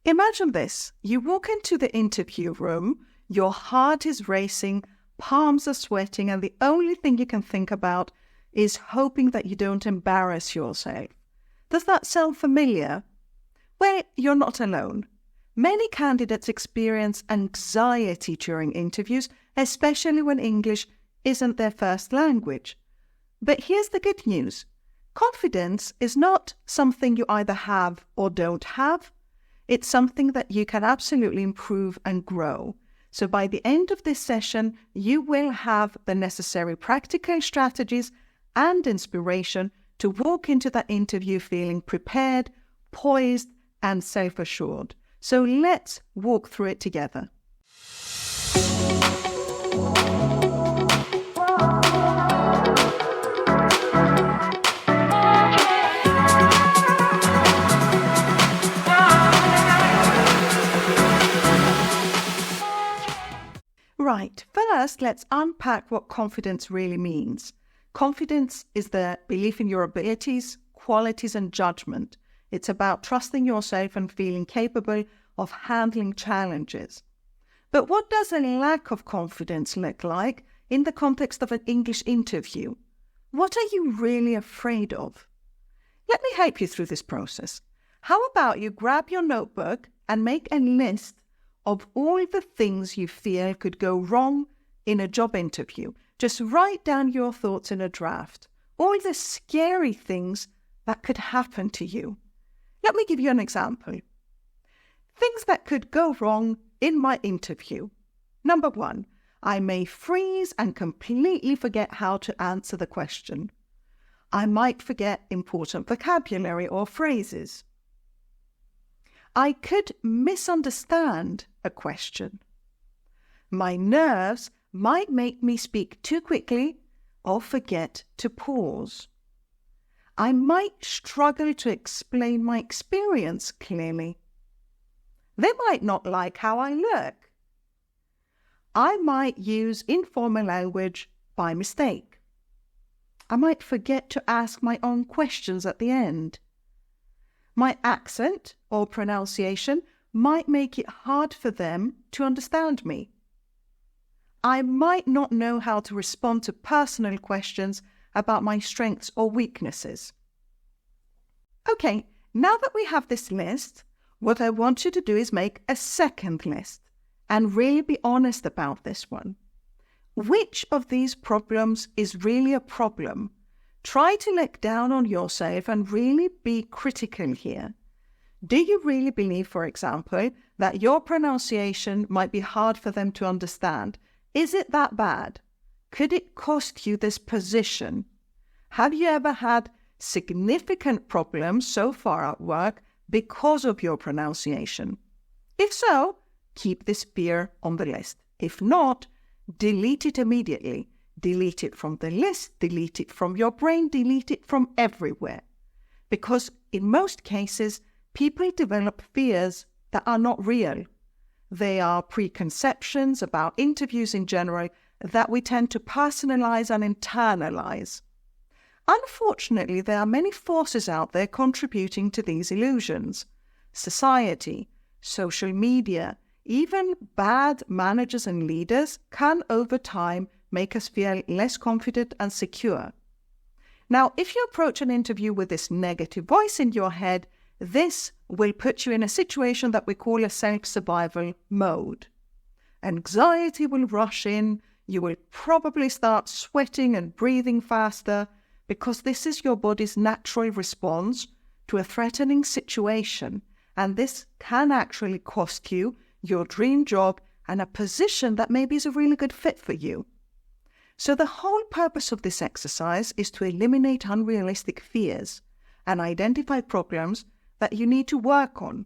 Imagine this. You walk into the interview room, your heart is racing, palms are sweating, and the only thing you can think about is hoping that you don't embarrass yourself. Does that sound familiar? Well, you're not alone. Many candidates experience anxiety during interviews, especially when English isn't their first language. But here's the good news. Confidence is not something you either have or don't have. It's something that you can absolutely improve and grow. So by the end of this session, you will have the necessary practical strategies and inspiration to walk into that interview feeling prepared, poised, and self-assured. So let's walk through it together. Right, first let's unpack what confidence really means. Confidence is the belief in your abilities, qualities, and judgment. It's about trusting yourself and feeling capable of handling challenges. But what does a lack of confidence look like in the context of an English interview? What are you really afraid of? Let me help you through this process. How about you grab your notebook and make a list of all the things you feel could go wrong in a job interview. Just write down your thoughts in a draft, all the scary things that could happen to you. Let me give you an example. Things that could go wrong in my interview. Number 1, I may freeze and completely forget how to answer the question. I might forget important vocabulary or phrases. I could misunderstand a question. My nerves might make me speak too quickly or forget to pause. I might struggle to explain my experience clearly. They might not like how I look. I might use informal language by mistake. I might forget to ask my own questions at the end. My accent or pronunciation might make it hard for them to understand me. I might not know how to respond to personal questions about my strengths or weaknesses. Okay, now that we have this list, what I want you to do is make a second list and really be honest about this one. Which of these problems is really a problem? Try to look down on yourself and really be critical here. Do you really believe, for example, that your pronunciation might be hard for them to understand? Is it that bad? Could it cost you this position? Have you ever had significant problems so far at work because of your pronunciation? If so, keep this fear on the list. If not, delete it immediately. Delete it from the list, delete it from your brain, delete it from everywhere. Because in most cases, people develop fears that are not real. They are preconceptions about interviews in general that we tend to personalize and internalize. Unfortunately, there are many forces out there contributing to these illusions. Society, social media, even bad managers and leaders can over time make us feel less confident and secure. Now, if you approach an interview with this negative voice in your head, this will put you in a situation that we call a self-survival mode. Anxiety will rush in, you will probably start sweating and breathing faster because this is your body's natural response to a threatening situation, and this can actually cost you your dream job and a position that maybe is a really good fit for you. So the whole purpose of this exercise is to eliminate unrealistic fears and identify problems that you need to work on.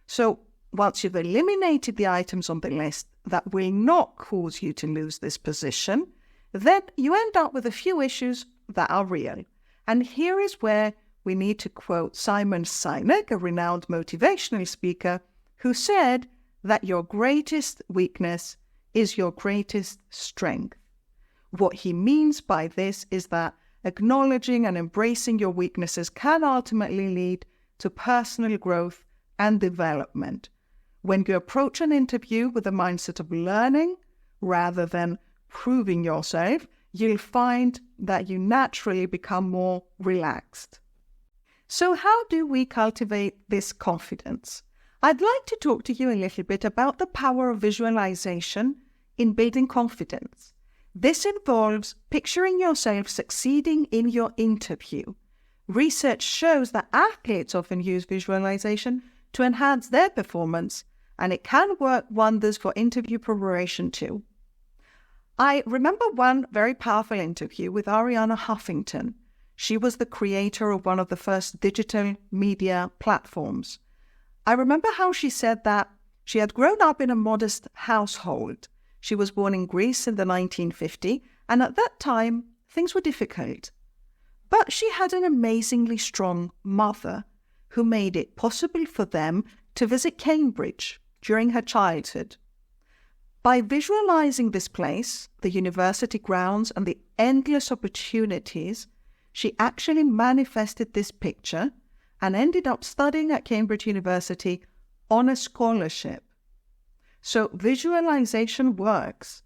So once you've eliminated the items on the list that will not cause you to lose this position, then you end up with a few issues that are real. And here is where we need to quote Simon Sinek, a renowned motivational speaker, who said that your greatest weakness is your greatest strength. What he means by this is that acknowledging and embracing your weaknesses can ultimately lead to personal growth and development. When you approach an interview with a mindset of learning rather than proving yourself, you'll find that you naturally become more relaxed. So how do we cultivate this confidence? I'd like to talk to you a little bit about the power of visualization in building confidence. This involves picturing yourself succeeding in your interview. Research shows that athletes often use visualization to enhance their performance, and it can work wonders for interview preparation too. I remember one very powerful interview with Arianna Huffington. She was the creator of one of the first digital media platforms. I remember how she said that she had grown up in a modest household. She was born in Greece in the 1950s, and at that time, things were difficult. But she had an amazingly strong mother who made it possible for them to visit Cambridge during her childhood. By visualizing this place, the university grounds, and the endless opportunities, she actually manifested this picture and ended up studying at Cambridge University on a scholarship. So visualization works.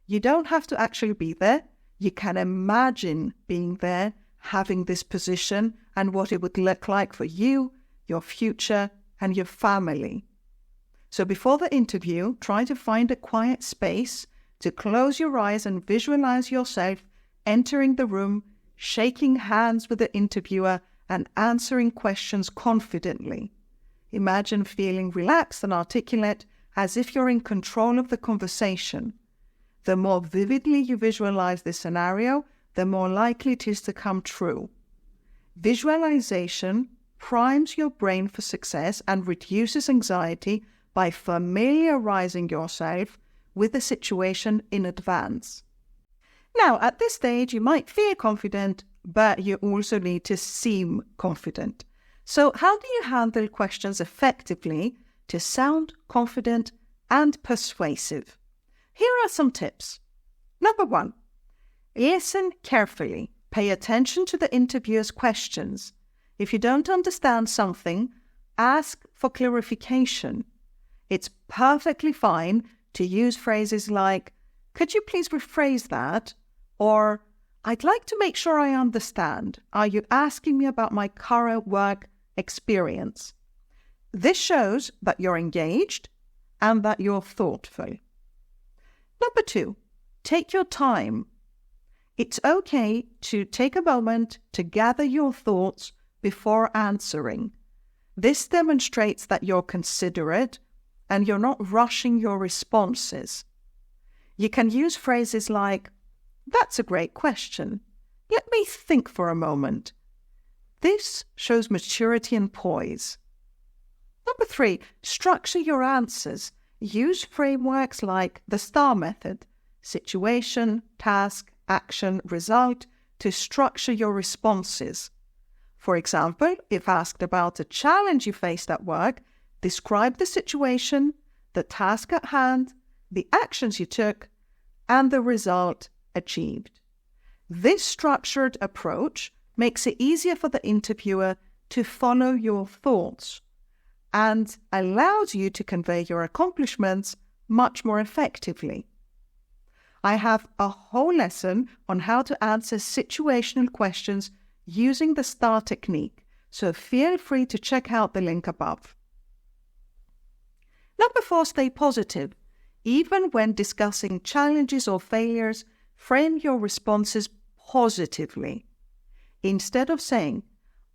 You don't have to actually be there. You can imagine being there, having this position, and what it would look like for you, your future, and your family. So before the interview, try to find a quiet space to close your eyes and visualize yourself entering the room, shaking hands with the interviewer, and answering questions confidently. Imagine feeling relaxed and articulate as if you're in control of the conversation. The more vividly you visualize this scenario, the more likely it is to come true. Visualization primes your brain for success and reduces anxiety by familiarizing yourself with the situation in advance. Now, at this stage, you might feel confident, but you also need to seem confident. So how do you handle questions effectively to sound confident and persuasive? Here are some tips. Number 1, listen carefully. Pay attention to the interviewer's questions. If you don't understand something, ask for clarification. It's perfectly fine to use phrases like, "Could you please rephrase that?" Or, "I'd like to make sure I understand. Are you asking me about my current work experience?" This shows that you're engaged and that you're thoughtful. Number 2, take your time. It's okay to take a moment to gather your thoughts before answering. This demonstrates that you're considerate and you're not rushing your responses. You can use phrases like, "That's a great question. Let me think for a moment." This shows maturity and poise. Number 3, structure your answers. Use frameworks like the STAR method, situation, task, action, result, to structure your responses. For example, if asked about a challenge you faced at work, describe the situation, the task at hand, the actions you took, and the result achieved. This structured approach makes it easier for the interviewer to follow your thoughts and allows you to convey your accomplishments much more effectively. I have a whole lesson on how to answer situational questions using the STAR technique, so feel free to check out the link above. Number 4, stay positive. Even when discussing challenges or failures, frame your responses positively. Instead of saying,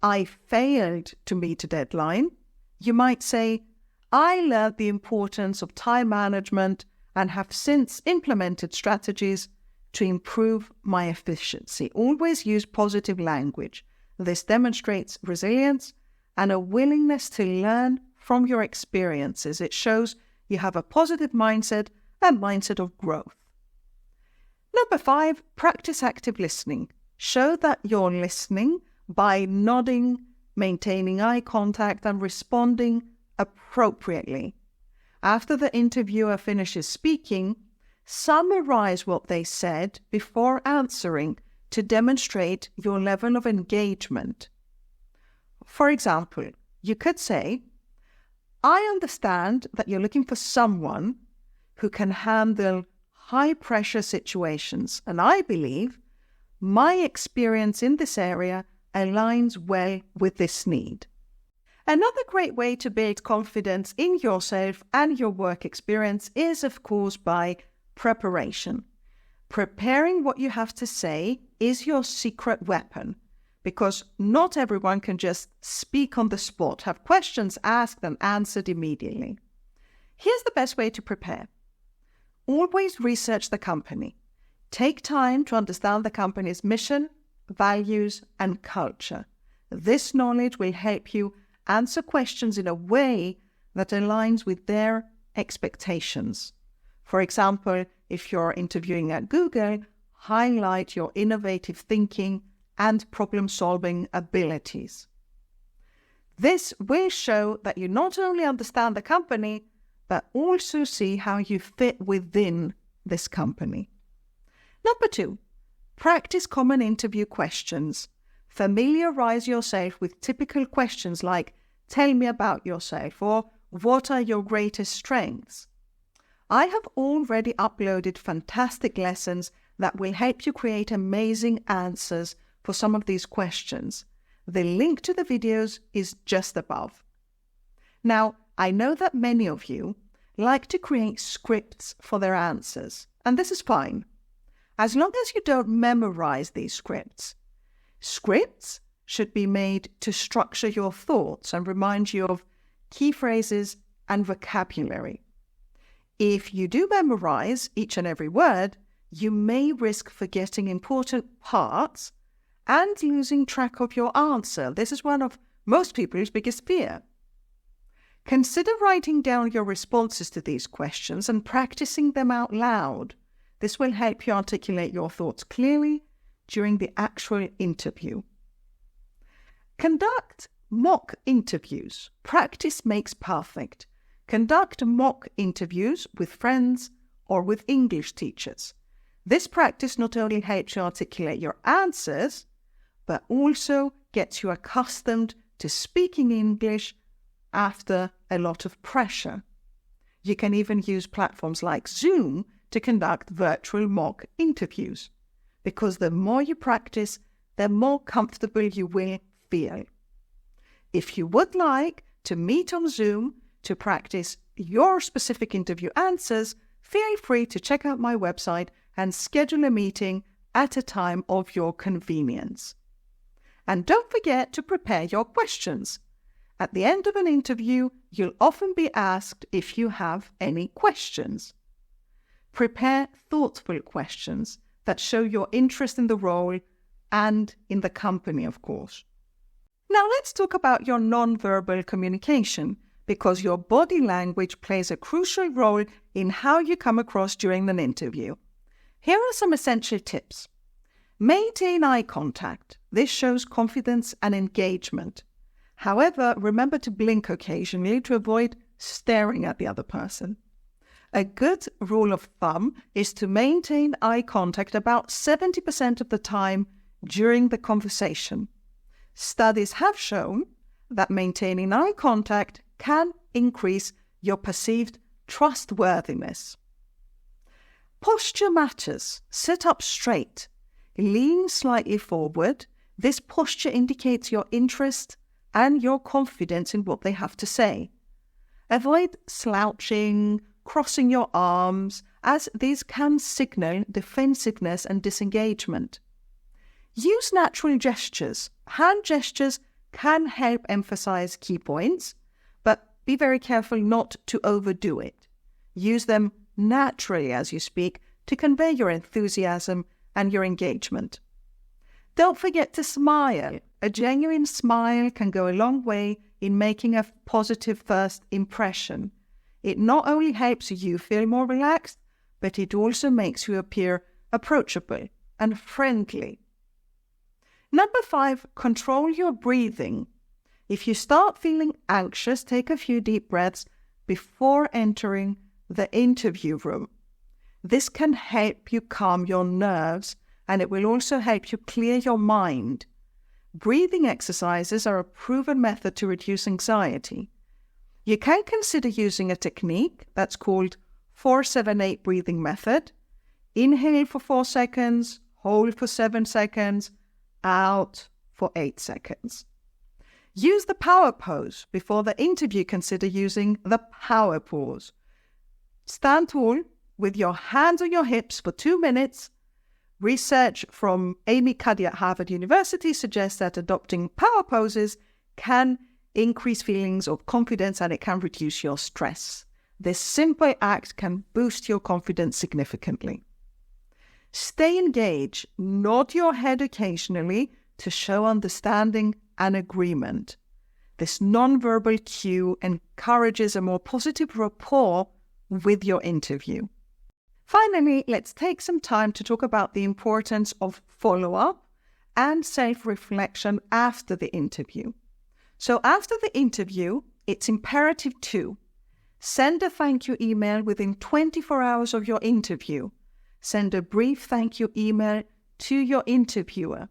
"I failed to meet a deadline," you might say, "I learned the importance of time management and have since implemented strategies to improve my efficiency." Always use positive language. This demonstrates resilience and a willingness to learn from your experiences. It shows you have a positive mindset, a mindset of growth. Number 5, practice active listening. Show that you're listening by nodding, maintaining eye contact, and responding appropriately. After the interviewer finishes speaking, summarize what they said before answering to demonstrate your level of engagement. For example, you could say, I understand that you're looking for someone who can handle high-pressure situations, and I believe my experience in this area aligns well with this need. Another great way to build confidence in yourself and your work experience is, of course, by preparation. Preparing what you have to say is your secret weapon, because not everyone can just speak on the spot, have questions asked and answered immediately. Here's the best way to prepare. Always research the company. Take time to understand the company's mission, values, and culture. This knowledge will help you answer questions in a way that aligns with their expectations. For example, if you're interviewing at Google, highlight your innovative thinking and problem-solving abilities. This will show that you not only understand the company, but also see how you fit within this company. Number 2, practice common interview questions. Familiarize yourself with typical questions like, tell me about yourself, or what are your greatest strengths? I have already uploaded fantastic lessons that will help you create amazing answers for some of these questions. The link to the videos is just above. Now, I know that many of you like to create scripts for their answers, and this is fine, as long as you don't memorize these scripts. Scripts should be made to structure your thoughts and remind you of key phrases and vocabulary. If you do memorize each and every word, you may risk forgetting important parts and losing track of your answer. This is one of most people's biggest fear. Consider writing down your responses to these questions and practicing them out loud. This will help you articulate your thoughts clearly during the actual interview. Conduct mock interviews. Practice makes perfect. Conduct mock interviews with friends or with English teachers. This practice not only helps you articulate your answers, but also gets you accustomed to speaking English after a lot of pressure. You can even use platforms like Zoom to conduct virtual mock interviews, because the more you practice, the more comfortable you will feel. If you would like to meet on Zoom to practice your specific interview answers, feel free to check out my website and schedule a meeting at a time of your convenience. And don't forget to prepare your questions. At the end of an interview, you'll often be asked if you have any questions. Prepare thoughtful questions that show your interest in the role and in the company, of course. Now let's talk about your non-verbal communication, because your body language plays a crucial role in how you come across during an interview. Here are some essential tips. Maintain eye contact. This shows confidence and engagement. However, remember to blink occasionally to avoid staring at the other person. A good rule of thumb is to maintain eye contact about 70% of the time during the conversation. Studies have shown that maintaining eye contact can increase your perceived trustworthiness. Posture matters. Sit up straight. Lean slightly forward. This posture indicates your interest and your confidence in what they have to say. Avoid slouching, crossing your arms, as these can signal defensiveness and disengagement. Use natural gestures. Hand gestures can help emphasize key points, but be very careful not to overdo it. Use them naturally as you speak to convey your enthusiasm and your engagement. Don't forget to smile. A genuine smile can go a long way in making a positive first impression. It not only helps you feel more relaxed, but it also makes you appear approachable and friendly. Number 5, control your breathing. If you start feeling anxious, take a few deep breaths before entering the interview room. This can help you calm your nerves, and it will also help you clear your mind. Breathing exercises are a proven method to reduce anxiety. You can consider using a technique that's called 4-7-8 breathing method. Inhale for 4 seconds, hold for 7 seconds, out for 8 seconds. Use the power pose. Before the interview, consider using the power pose. Stand tall with your hands on your hips for 2 minutes. Research from 𝗤𝗂𝗍𝗂 at Harvard University suggests that adopting power poses can increase feelings of confidence and it can reduce your stress. This simple act can boost your confidence significantly. Stay engaged. Nod your head occasionally to show understanding and agreement. This nonverbal cue encourages a more positive rapport with your interview. Finally, let's take some time to talk about the importance of follow-up and self-reflection after the interview. So after the interview, it's imperative to send a thank you email within 24 hours of your interview. Send a brief thank you email to your interviewer.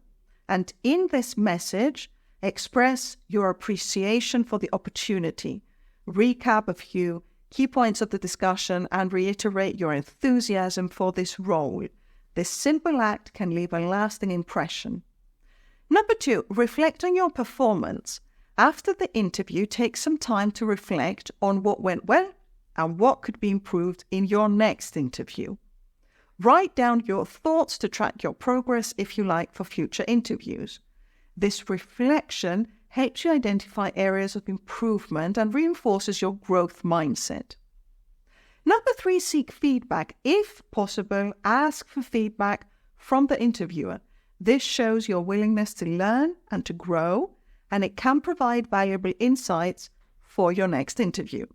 And in this message, express your appreciation for the opportunity. Recap a few key points of the discussion and reiterate your enthusiasm for this role. This simple act can leave a lasting impression. Number 2, reflect on your performance. After the interview, take some time to reflect on what went well and what could be improved in your next interview. Write down your thoughts to track your progress, if you like, for future interviews. This reflection helps you identify areas of improvement and reinforces your growth mindset. Number 3, seek feedback. If possible, ask for feedback from the interviewer. This shows your willingness to learn and to grow, and it can provide valuable insights for your next interview.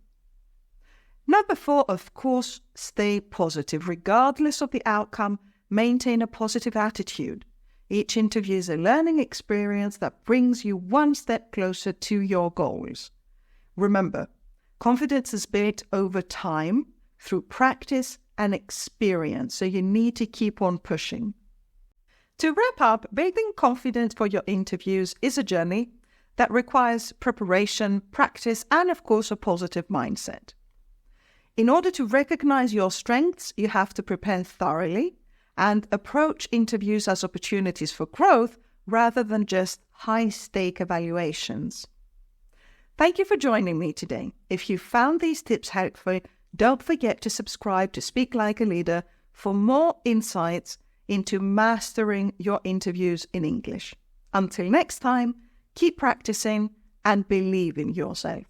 Number 4, of course, stay positive. Regardless of the outcome, maintain a positive attitude. Each interview is a learning experience that brings you one step closer to your goals. Remember, confidence is built over time through practice and experience, so you need to keep on pushing. To wrap up, building confidence for your interviews is a journey that requires preparation, practice, and of course, a positive mindset. In order to recognize your strengths, you have to prepare thoroughly and approach interviews as opportunities for growth rather than just high-stake evaluations. Thank you for joining me today. If you found these tips helpful, don't forget to subscribe to Speak Like a Leader for more insights into mastering your interviews in English. Until next time, keep practicing and believe in yourself.